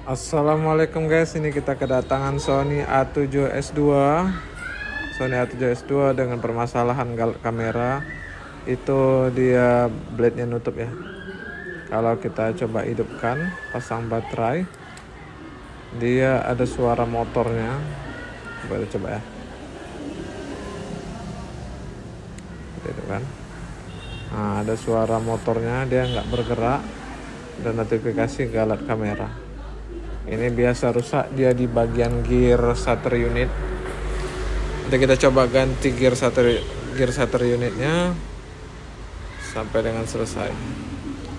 Assalamualaikum guys, ini kita kedatangan Sony A7S2. Sony A7S2 dengan permasalahan kamera itu dia blade-nya nutup ya. Kalau kita coba hidupkan, pasang baterai, dia ada suara motornya. Coba ya. Gitu kan. Nah, ada suara motornya, dia nggak bergerak dan notifikasi ke alat kamera. Ini biasa rusak dia di bagian gear shutter unit. Nanti kita coba ganti gear shutter unitnya sampai dengan selesai.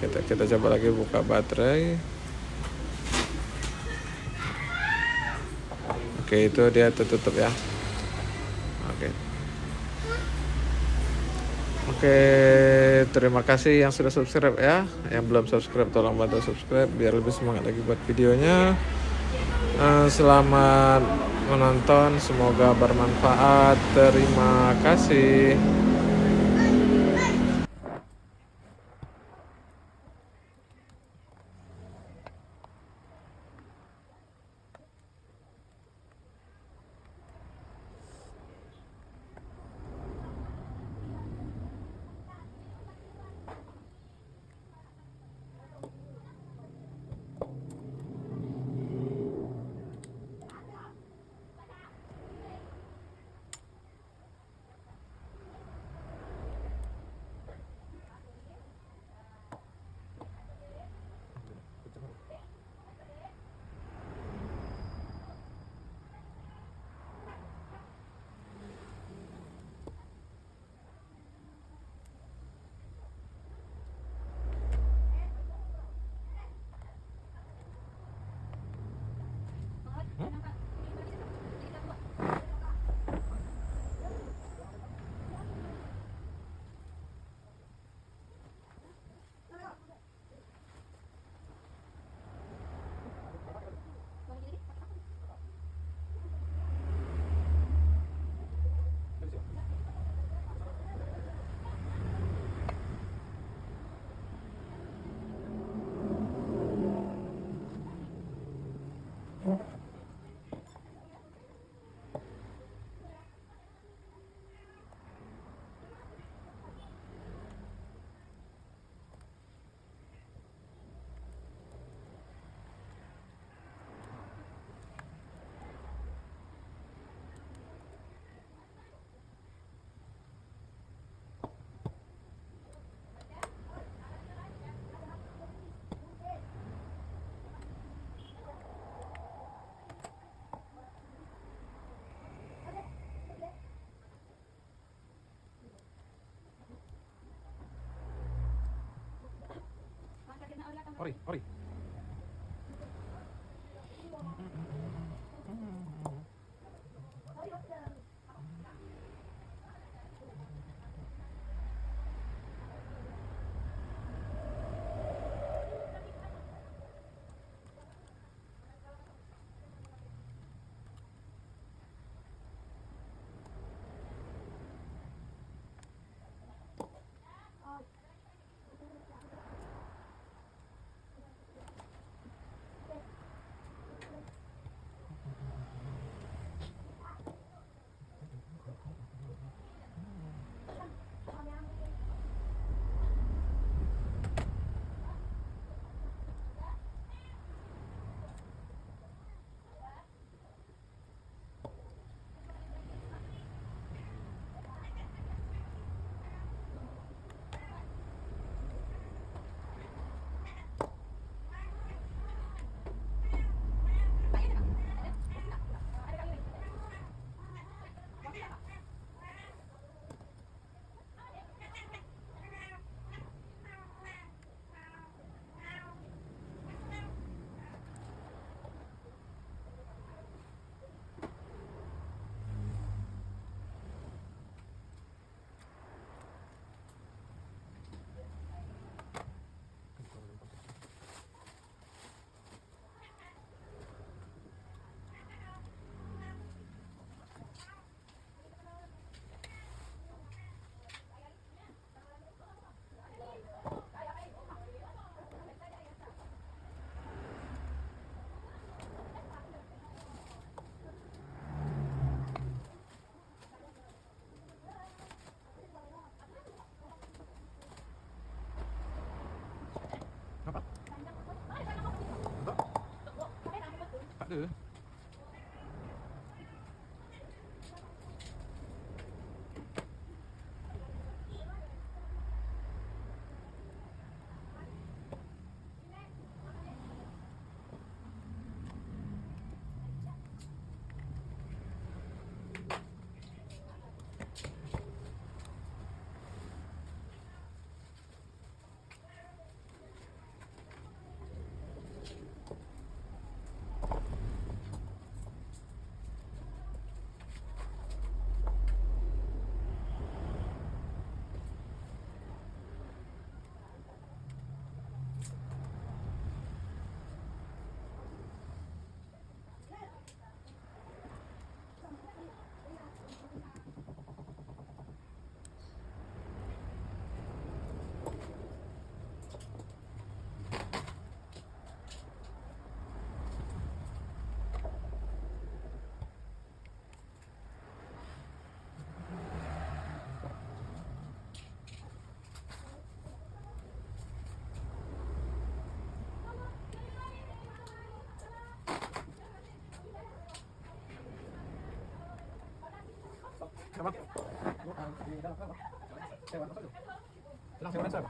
Kita coba lagi buka baterai. Oke, itu dia tertutup ya. Oke, terima kasih yang sudah subscribe ya. Yang belum subscribe tolong bantu subscribe biar lebih semangat lagi buat videonya. Selamat menonton, semoga bermanfaat. Terima kasih. Ori. Bang. Tenang, saya saya.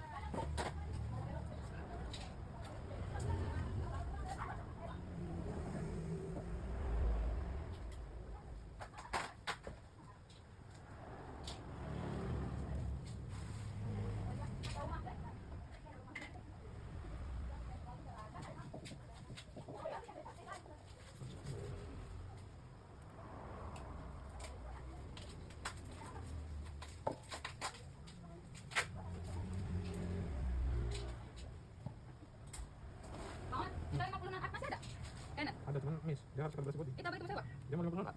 Kita 50 nat masih ada? Enak. Ada teman Miss, dia harus bersih putih. Kita balik ke sewa. Dia mau 50 nat.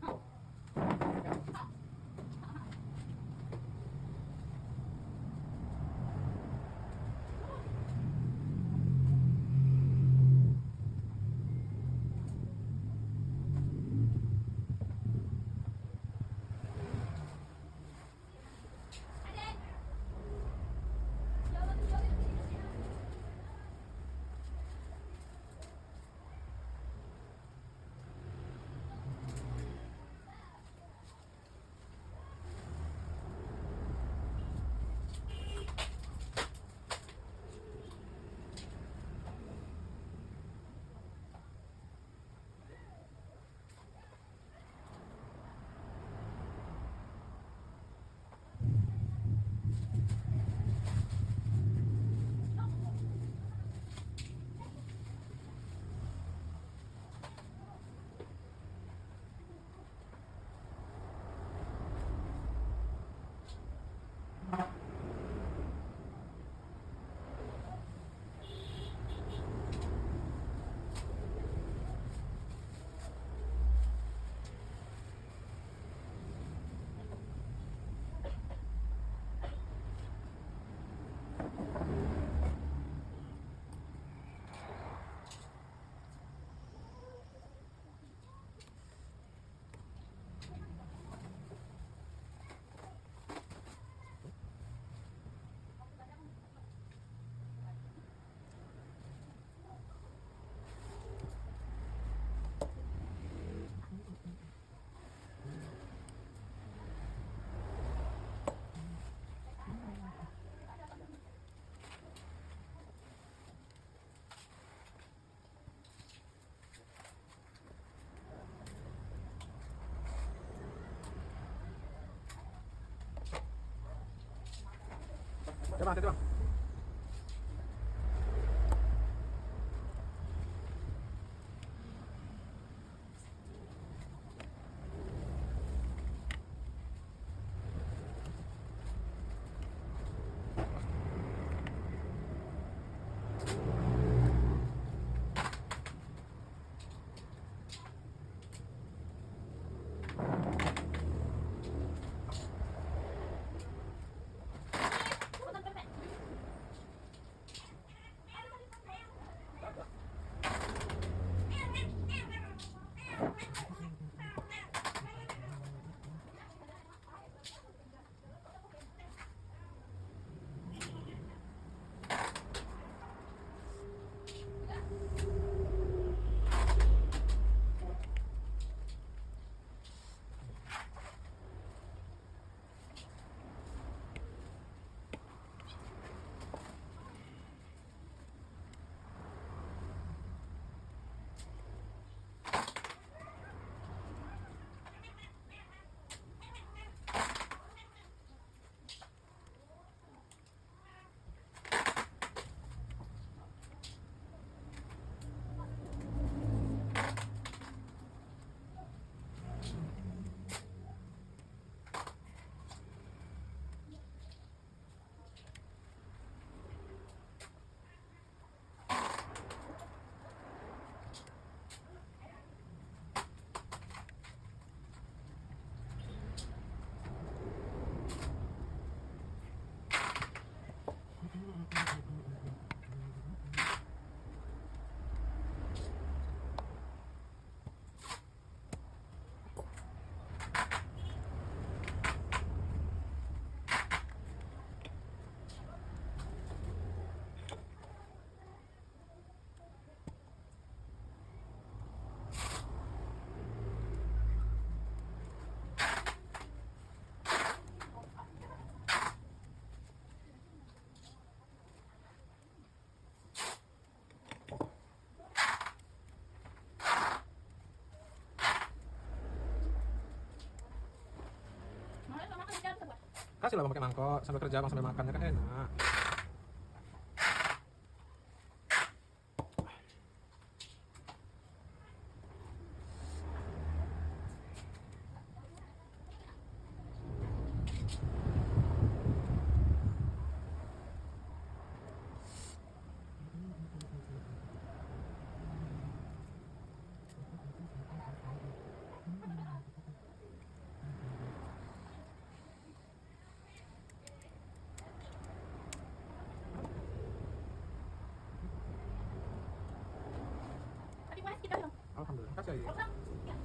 Coba, coba. Kasih lah pakai mangkok sambil kerja bang sambil makan ya kan enak. Tapi puas kita dong. Alhamdulillah. Kasih aja. Bang. Ya.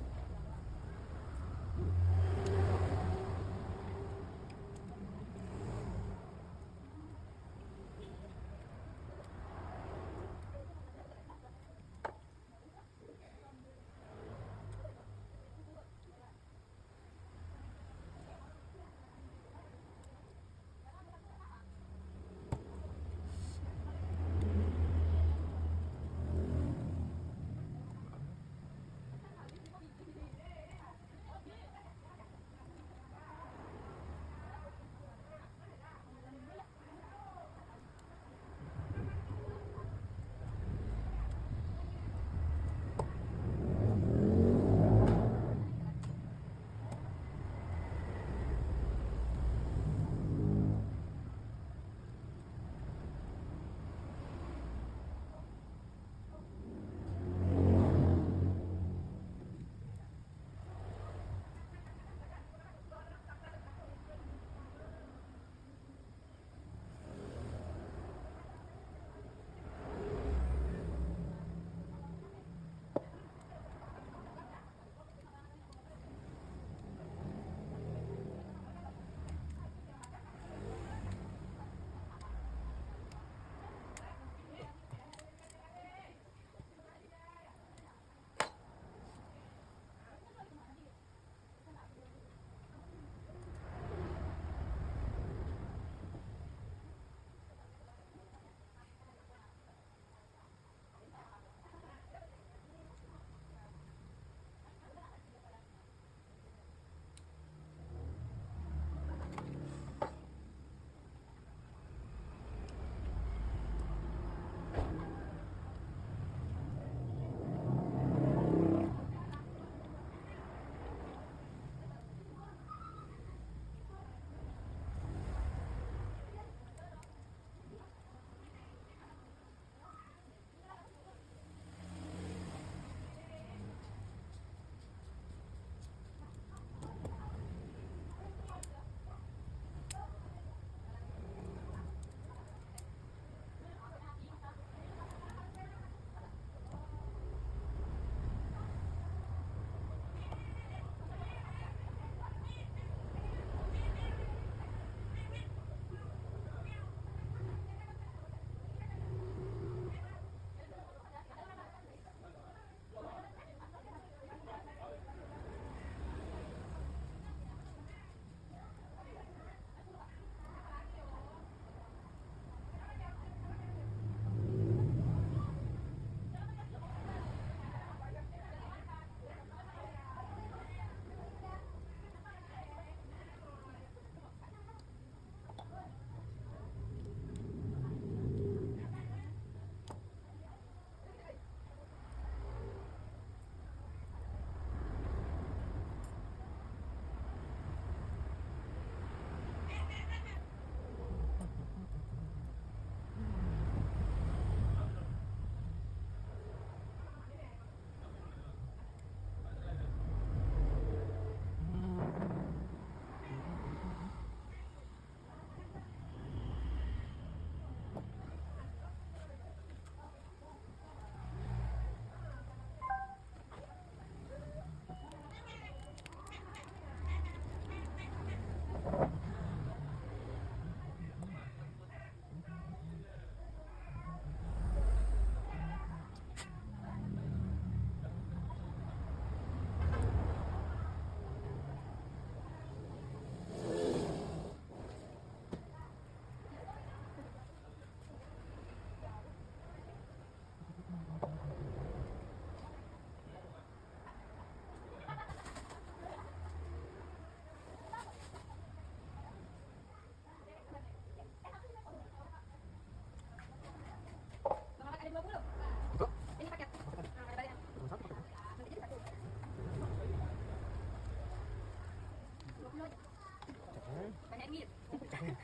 Engit.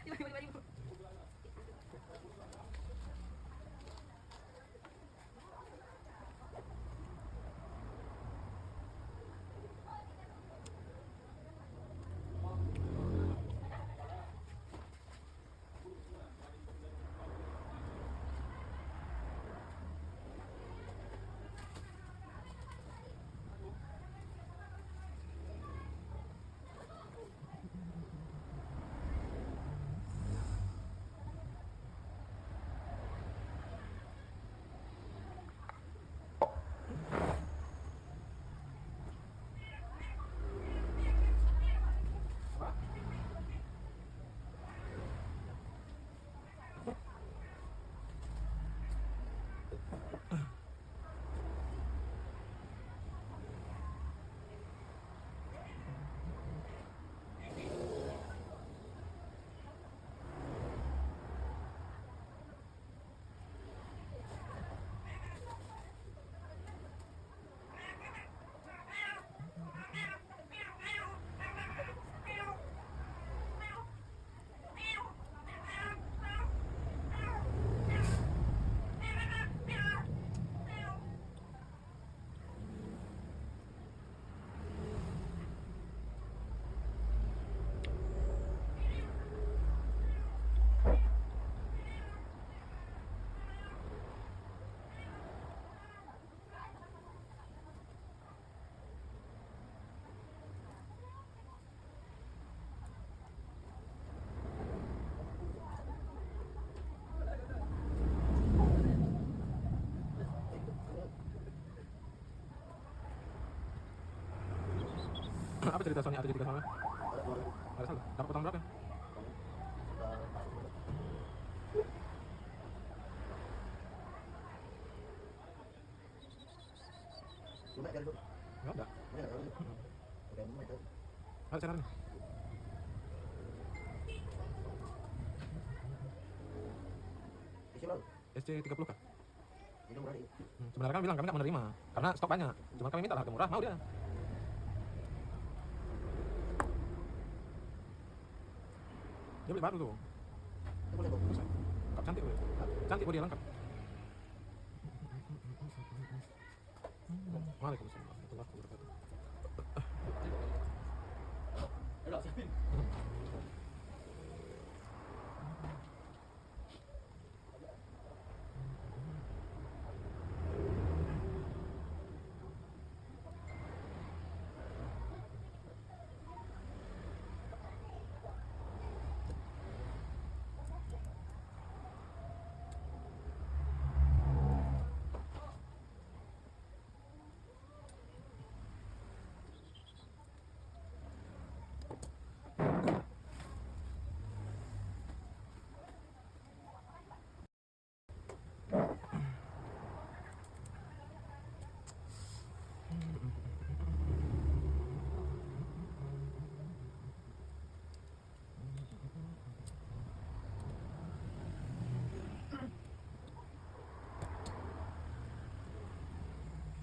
55.000. Apa cerita Sony atau cerita sama? Ada salah. Dapat potong berapa? Enggak ada. Ada channel nih. SC30 kak. Sebenarnya kan bilang kami nggak menerima karena stok banyak. Cuma kami minta harga murah, mau dia. Dia beli baru tuh. Lengkap, cantik tuh. Cantik dia lengkap. Waalaikumsalam warahmatullahi wabarakatuh.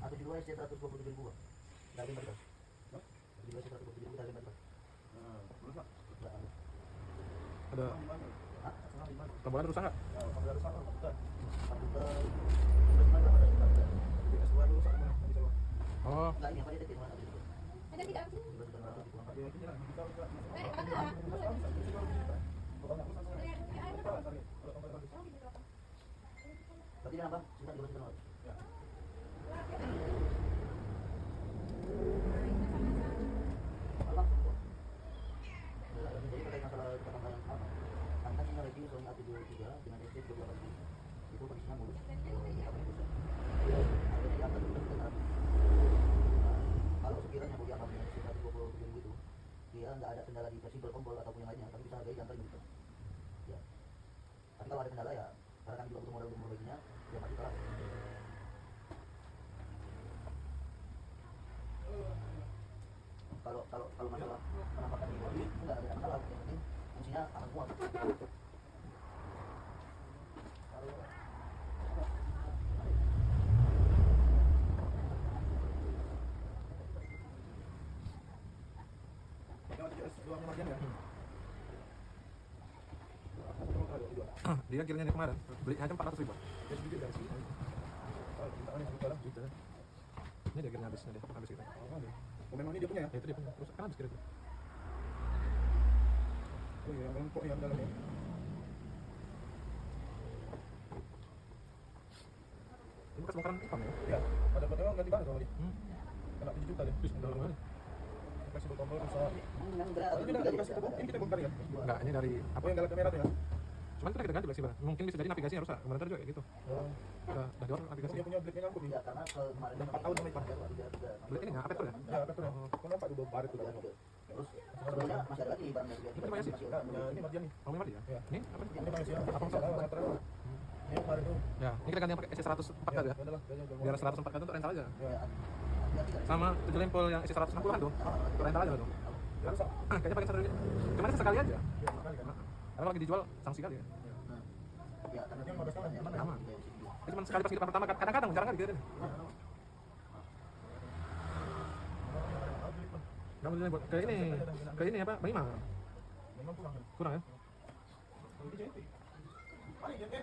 Aku di luar saya 127.000 dari mereka. Di luar saya 127.000 dari mereka. Ada tambahan rusak nggak? Oh, Enggak, ini apa dia mana? Ada tidak? Berarti dia nambah, sebentar juga sebentar. Jadi terkait masalah pertambangan apa? Kami kan review Sony A73 dengan SC 28 itu kondisinya mulus. Harganya di atas sudah kita. Kalau sekiranya mau diapakan dengan SC 127 itu, dia nggak ada kendala di fleksibel tombol ataupun yang lainnya, kami bisa hargai di antara juta. Ya. Tapi kalau ada kendala ya, karena kami juga butuh modal untuk memperbaikinya, ya pasti kalah. Kalau masalah penampakan ini enggak ada masalah, yang penting fungsinya aman semua. Dia kirinya nih kemarin belinya aja 400 ribu. Ya sedikit dari sini. Kalau kita ini sejuta lah. Gitu. Ini dia kirinya habisnya dia habis kita. Oh, memang ini dia punya ya? Ya itu dia punya. Terus kan habis kira. Oh iya, memang kok yang dalamnya. Ini bekas bongkaran ipam ya? Ya, ada memang ganti bahan kalau lagi. Kena 7 juta deh. Terus udah lumayan. Kasih tombol rusak. Yang berat. Ini udah kasih tombol. Ini kita bongkar ya. Enggak, ini dari Apa apa? yang galak kamera tuh ya? Cuman kita ganti fleksibel. Mungkin bisa jadi navigasinya rusak. Kemarin tadi juga kayak gitu. Oh. Udah diorang navigasi. Dia punya blade-nya ngangkut nih. Ya karena kemarin 4 tahun sama Ipan. Blade ini apa tuh ya? Ya, betul ya. Kok nampak tuh baret tuh. Terus sebetulnya masih ada lagi barangnya juga. Ini masih? Ya, ini Mardian nih. Oh, memang dia? Ya. Ini apa? Ini masih ya. Apa Salah, material. Ini yang kemarin tuh. Ya, ini kita ganti yang pakai SC104 kan ya? Udah lah, kayaknya udah Biar mau. 104 kan untuk rental aja. Ya. Sama 7 lempel yang isi 160-an tuh. Untuk rental aja tuh. Ya, rusak. Kayaknya pakai satu. Cuman ini sekali aja. Ya, sekali kan. Karena lagi dijual sanksi kali ya. Ya karena Yang 15 tahun ya, mana? Sama. Ini cuma sekali pas kehidupan pertama. Kadang-kadang jarang kali gitu. Nggak mau buat ke ini apa? Bang Imam. Memang kurang. Kurang ya? Ini JNT. Mari JNT.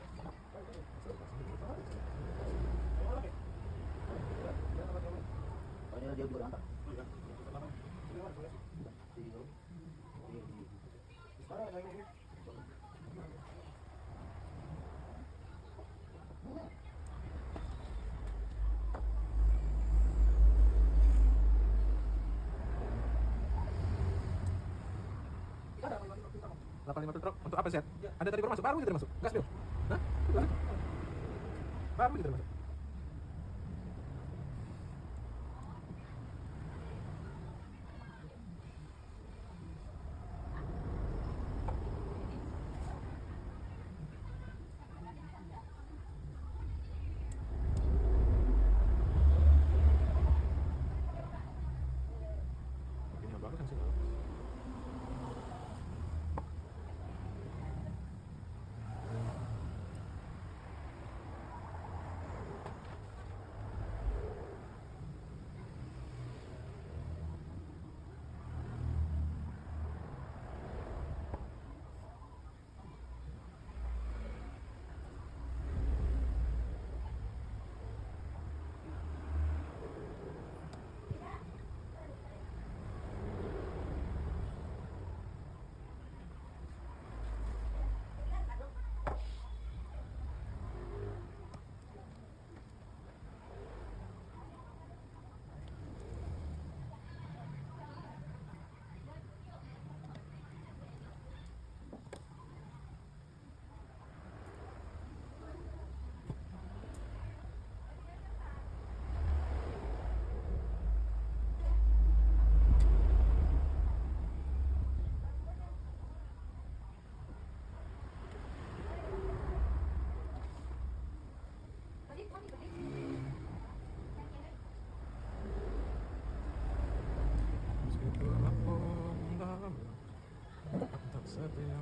Oh, ini dia juga nangkap. Delapan lima truk untuk apa set? Ada tadi baru masuk, baru kita masuk. Gas bil. Hah? Baru kita masuk. Ini yang bagus kan sih. Setia.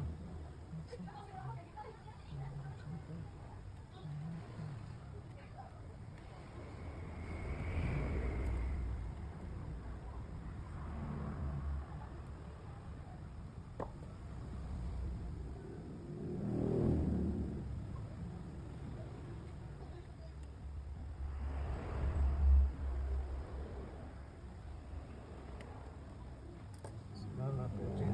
Segala puji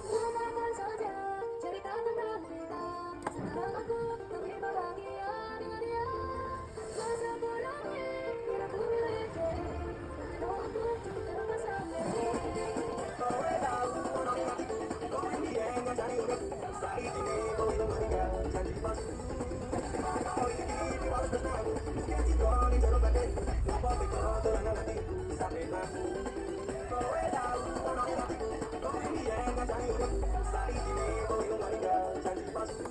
Lupakan saja cerita tentang kita. Sekarang aku lebih bahagia dengan dia. Masa bodohnya yang aku miliki. Kalau aku terpaksa Janji palsu.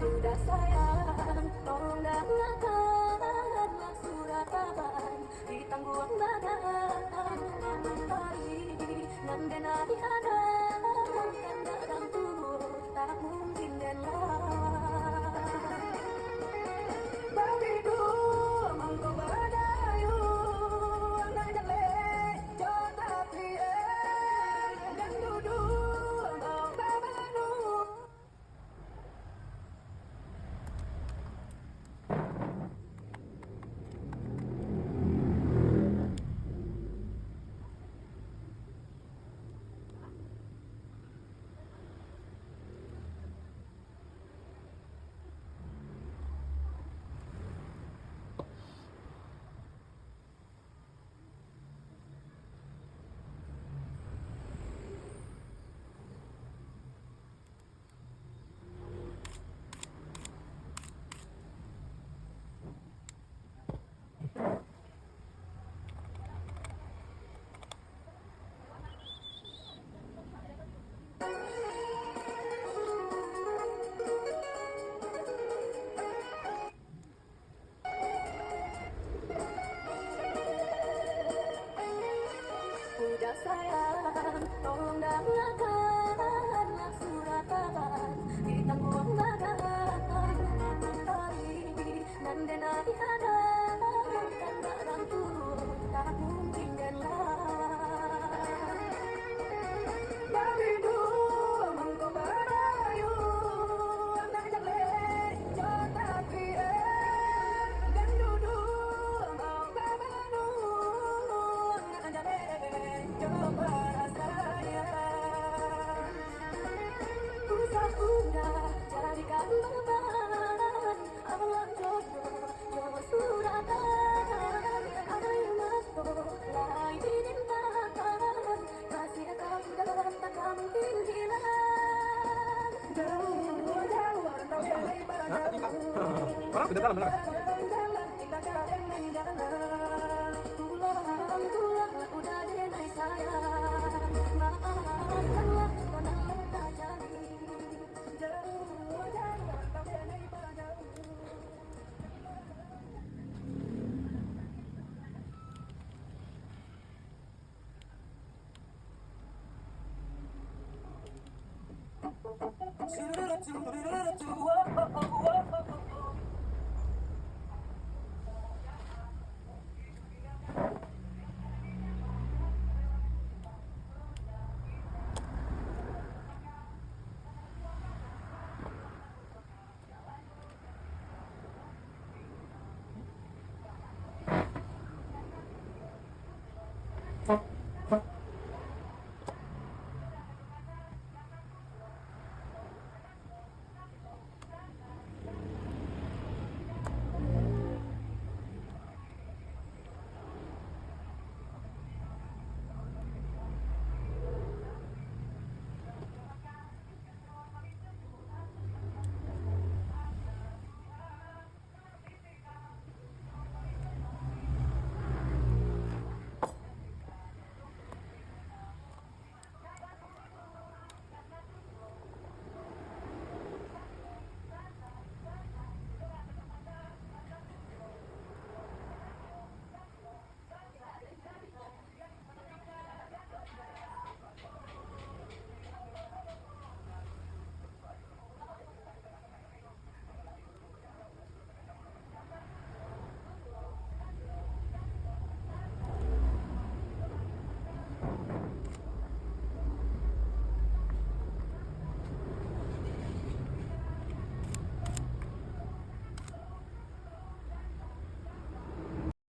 Udah sayang, tolong dengarkanlah surat kabar di tangguang badan mentari nan denari ada kan datang tuh tak mungkin dan lah bagiku mangko badayu anak jale jota prie dan duduk mau kabanu. Udah sayang, tolong dengarkanlah surat kabar di tangguang badan mentari nan denari ada kan barang tuh tak mungkin dan lah bagiku mangko badayu anak jale jota prie dan duduk mau kabanu anak jale coba rasanya udah jadikan beban alam jodoh jodoh suratan ayo mato lain dimintakan kasih kamu dalam tak mungkin hilang jauh jauh rantau dari Orang di dalam benar. jalan kita jalan tulang tulang udah denai sayang maafkanlah pernah tak jadi jauh jauh rantau denai jauh. Do do do do do do do do.